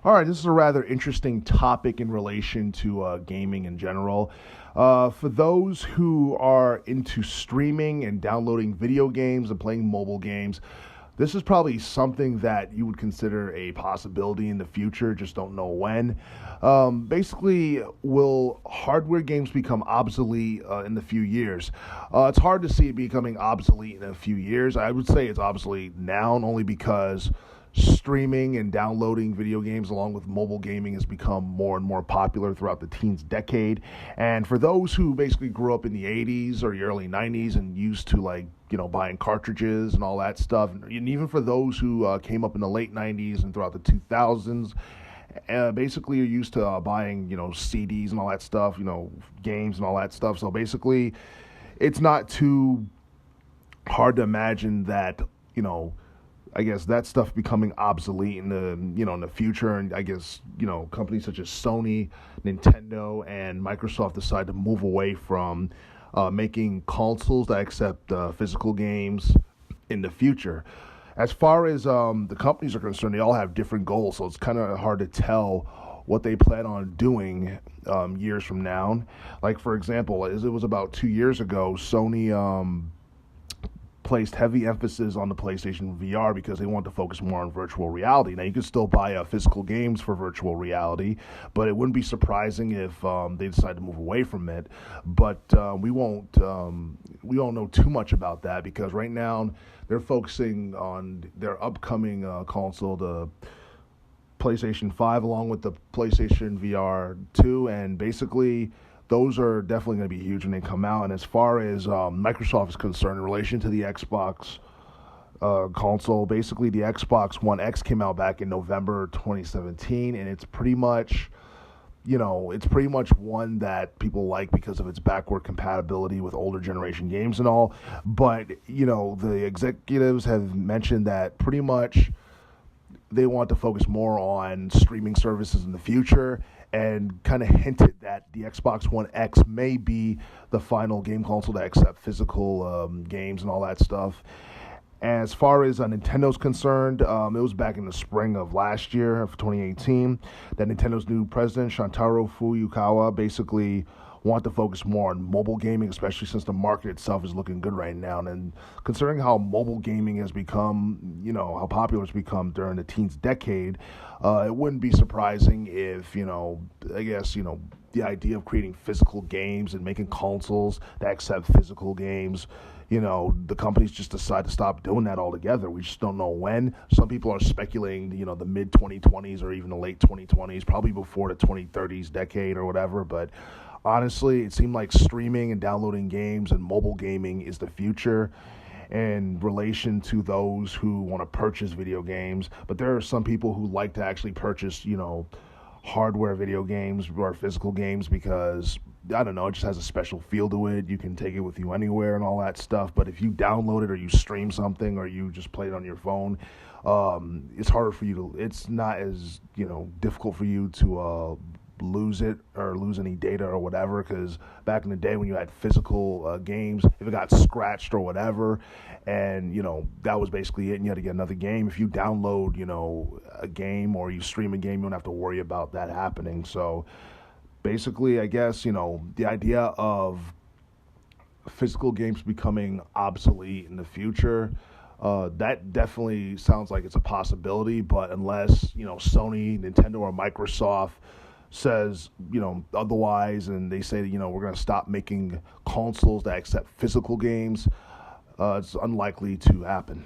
All right, this is a rather interesting topic in relation to gaming in general. For those who are into streaming and downloading video games and playing mobile games, this is probably something that you would consider a possibility in the future, just don't know when. Basically, will hardware games become obsolete in the few years? It's hard to see it becoming obsolete in a few years. I would say it's obsolete now, only because streaming and downloading video games along with mobile gaming has become more and more popular throughout the teens decade. And for those who basically grew up in the 80s or the early 90s and used to buying cartridges and all that stuff, and even for those who came up in the late 90s and throughout the 2000s, basically you're used to buying CDs and all that stuff, games and all that stuff. So basically it's not too hard to imagine that I guess that stuff becoming obsolete in the future. And I guess companies such as Sony, Nintendo, and Microsoft decide to move away from making consoles that accept physical games in the future. As far as the companies are concerned, they all have different goals, so it's kind of hard to tell what they plan on doing years from now. Like, for example, it was about 2 years ago, Sony placed heavy emphasis on the PlayStation VR because they want to focus more on virtual reality. Now, you can still buy physical games for virtual reality, but it wouldn't be surprising if they decide to move away from it. But we won't know too much about that because right now they're focusing on their upcoming console, the PlayStation 5, along with the PlayStation VR 2, and basically those are definitely going to be huge when they come out. And as far as Microsoft is concerned, in relation to the Xbox console, basically the Xbox One X came out back in November 2017, and it's pretty much, one that people like because of its backward compatibility with older generation games and all. But, the executives have mentioned that pretty much they want to focus more on streaming services in the future, and kind of hinted that the Xbox One X may be the final game console to accept physical games and all that stuff. As far as Nintendo's concerned, it was back in the spring of last year, of 2018, that Nintendo's new president, Shantaro Furukawa, basically want to focus more on mobile gaming, especially since the market itself is looking good right now. And considering how mobile gaming has become, how popular it's become during the teens decade, it wouldn't be surprising if, the idea of creating physical games and making consoles that accept physical games, the companies just decide to stop doing that altogether. We just don't know when. Some people are speculating, the mid-2020s or even the late 2020s, probably before the 2030s decade or whatever. But honestly, it seemed like streaming and downloading games and mobile gaming is the future in relation to those who want to purchase video games. But there are some people who like to actually purchase, hardware video games or physical games because, I don't know, it just has a special feel to it. You can take it with you anywhere and all that stuff. But if you download it or you stream something or you just play it on your phone, it's harder for you to, it's not as, difficult for you to lose it or lose any data or whatever, because back in the day when you had physical games, if it got scratched or whatever, and that was basically it, and you had to get another game. If you download a game or you stream a game, you don't have to worry about that happening. So basically, I guess the idea of physical games becoming obsolete in the future, that definitely sounds like it's a possibility. But unless Sony, Nintendo, or Microsoft says otherwise, and they say that we're going to stop making consoles that accept physical games, it's unlikely to happen.